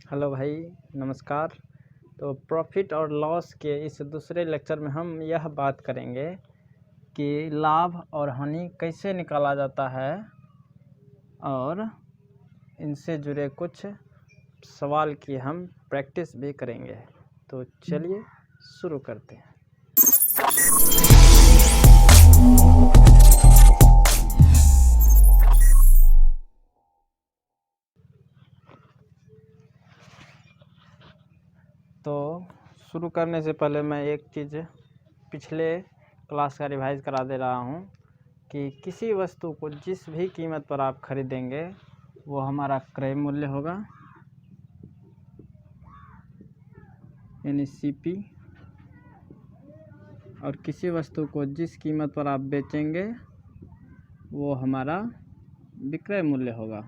Hello भाई, नमस्कार। तो प्रॉफिट और लॉस के इस दूसरे लेक्चर में हम यह बात करेंगे कि लाभ और हानि कैसे निकाला जाता है और इनसे जुड़े कुछ सवाल की हम प्रैक्टिस भी करेंगे। तो चलिए शुरू करते हैं। तो शुरू करने से पहले मैं एक चीज़ पिछले क्लास का रिवाइज करा दे रहा हूँ कि किसी वस्तु को जिस भी कीमत पर आप खरीदेंगे वो हमारा क्रय मूल्य होगा, यानी सीपी, और किसी वस्तु को जिस कीमत पर आप बेचेंगे वो हमारा विक्रय मूल्य होगा,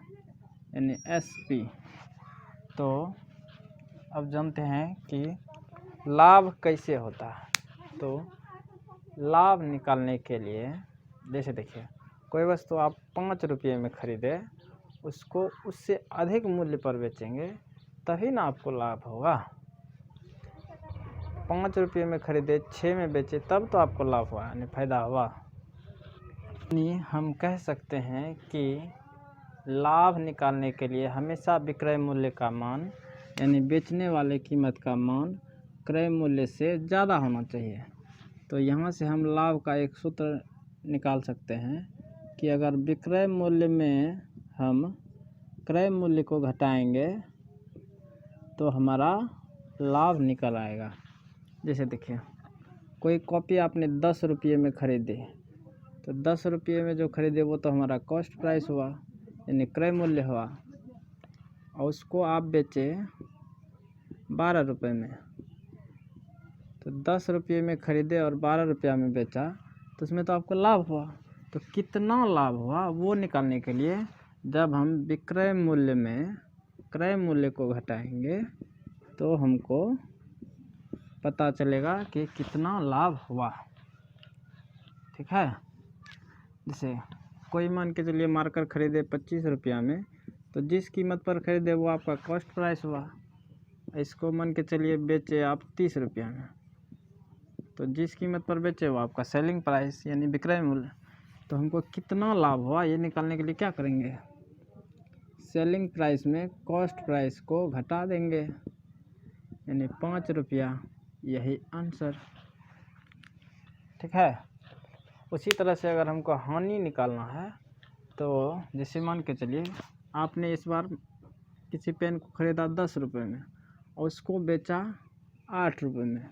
यानी एसपी। तो अब जानते हैं कि लाभ कैसे होता है। तो लाभ निकालने के लिए जैसे देखिए, कोई वस्तु आप 5 रुपये में खरीदे, उसको उससे अधिक मूल्य पर बेचेंगे तभी ना आपको लाभ होगा। 5 रुपये में खरीदे 6 में बेचे तब तो आपको लाभ हुआ, यानी फायदा हुआ। यानी हम कह सकते हैं कि लाभ निकालने के लिए हमेशा विक्रय मूल्य का मान, यानी बेचने वाले कीमत का मान क्रय मूल्य से ज़्यादा होना चाहिए। तो यहाँ से हम लाभ का एक सूत्र निकाल सकते हैं कि अगर विक्रय मूल्य में हम क्रय मूल्य को घटाएंगे तो हमारा लाभ निकल आएगा। जैसे देखिए, कोई कॉपी आपने 10 रुपये में खरीदी, तो 10 रुपये में जो खरीदे वो तो हमारा कॉस्ट प्राइस हुआ, यानी क्रय मूल्य हुआ, और उसको आप बेचे 12 रुपये में। तो 10 रुपये में खरीदे और 12 रुपया में बेचा, तो उसमें तो आपको लाभ हुआ। तो कितना लाभ हुआ वो निकालने के लिए जब हम विक्रय मूल्य में क्रय मूल्य को घटाएंगे तो हमको पता चलेगा कि कितना लाभ हुआ। ठीक है। जैसे कोई मान के चलिए मार्कर खरीदे 25 रुपया में, तो जिस कीमत पर खरीदे वो आपका कॉस्ट प्राइस हुआ। इसको मान के चलिए बेचे आप 30 रुपया में, तो जिस कीमत पर बेचे वो आपका सेलिंग प्राइस, यानी विक्रय मूल्य। तो हमको कितना लाभ हुआ ये निकालने के लिए क्या करेंगे, सेलिंग प्राइस में कॉस्ट प्राइस को घटा देंगे, यानी 5 रुपया, यही आंसर। ठीक है। उसी तरह से अगर हमको हानि निकालना है, तो जैसे मान के चलिए आपने इस बार किसी पेन को ख़रीदा 10 रुपये में और उसको बेचा 8 रुपये में,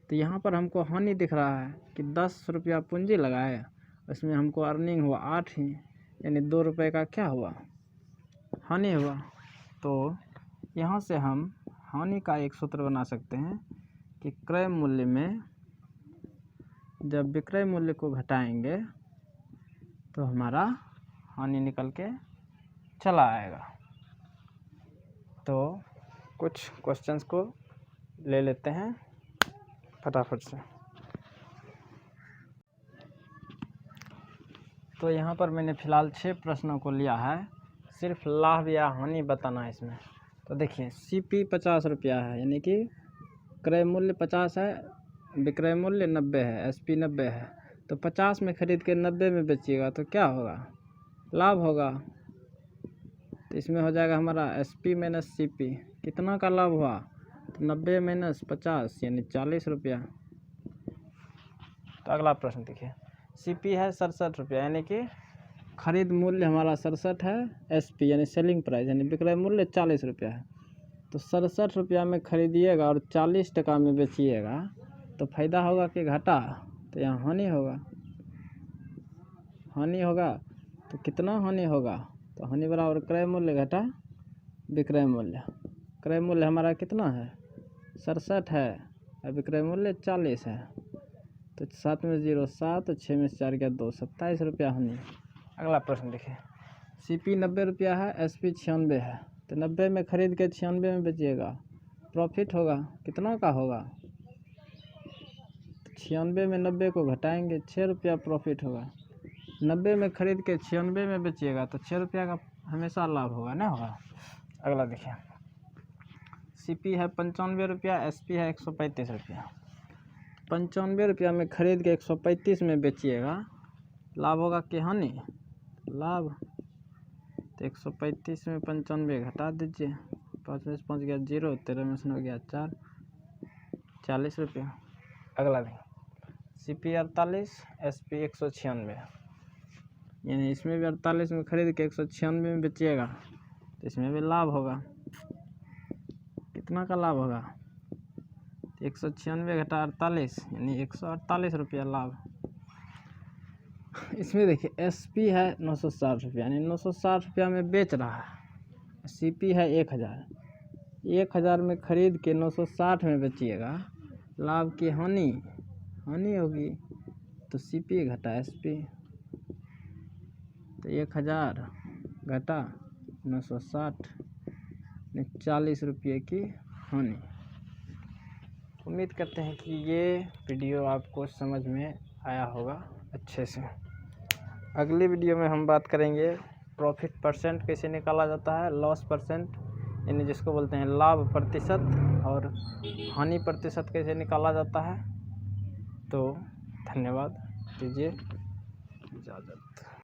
तो यहाँ पर हमको हानि दिख रहा है कि 10 रुपया पूंजी लगाए, उसमें हमको अर्निंग हुआ 8 ही, यानी 2 रुपये का क्या हुआ, हानि हुआ। तो यहाँ से हम हानि का एक सूत्र बना सकते हैं कि क्रय मूल्य में जब विक्रय मूल्य को घटाएंगे तो हमारा हानि निकल के चला आएगा। तो कुछ क्वेश्चंस को ले लेते हैं फटाफट से। तो यहाँ पर मैंने फ़िलहाल 6 प्रश्नों को लिया है, सिर्फ लाभ या हानि बताना है इसमें। तो देखिए, सीपी 50 रुपया है, यानी कि क्रय मूल्य 50 है, विक्रय मूल्य 90 है, एसपी 90 है। तो 50 में खरीद के 90 में बेचिएगा तो क्या होगा, लाभ होगा। तो इसमें हो जाएगा हमारा एसपी माइनस सीपी, कितना का लाभ हुआ, तो 90 माइनस 50, यानी 40 रुपया। तो अगला प्रश्न देखिए, सीपी है 67 रुपया, यानी कि खरीद मूल्य हमारा 67 है, एसपी यानी सेलिंग प्राइस यानी विक्रय मूल्य 40 रुपया है। तो 67 रुपया में खरीदिएगा और 40 टका में बेचिएगा तो फ़ायदा होगा कि घाटा, तो यहाँ हानि होगा। हानि होगा तो कितना हानि होगा, तो हानि बराबर क्रय मूल्य घटा विक्रय मूल्य। क्रय मूल्य हमारा कितना है, 67 है, और विक्रय मूल्य 40 है। तो 7 में 0 7, 6 में 4 गया 2, 27 रुपया हानि। अगला प्रश्न देखिए, सीपी 90 रुपया है, एसपी 96 है। तो 90 में खरीद के 96 में बेचिएगा, प्रॉफिट होगा, कितना का होगा, 96 में 90 को घटाएंगे, 6 रुपया प्रॉफिट होगा। 90 में खरीद के 96 में बेचिएगा तो 6 रुपया का हमेशा लाभ होगा ना, होगा। अगला देखिए, CP है 95 रुपया, SP है 135 रुपया। 95 रुपया में खरीद के 135 में बेचिएगा, लाभ होगा कि हानि? लाभ। तो 135 में 95 घटा दीजिए, 5 में से 5 गया 0, 13 में से 9 गया 4, 40 रुपया। अगला दिन CP 48, SP 196, यानी इसमें भी 48 में खरीद के 196 में बेचिएगा तो इसमें भी लाभ होगा। कितना का लाभ होगा? 196 घटा 48 यानी 148 रुपया लाभ। इसमें देखिए SP है 960 रुपया, यानी 960 रुपया में बेच रहा है। CP है 1000 में खरीद के 960 में बेचिएगा, लाभ की हानि होगी। तो CP घटा SP, तो 1000 घटा 960, 40 रुपये की हानि। उम्मीद करते हैं कि ये वीडियो आपको समझ में आया होगा अच्छे से। अगली वीडियो में हम बात करेंगे प्रॉफिट परसेंट कैसे निकाला जाता है, लॉस परसेंट यानी जिसको बोलते हैं लाभ प्रतिशत, और हानि प्रतिशत कैसे निकाला जाता है। तो धन्यवाद, दीजिए इजाज़त।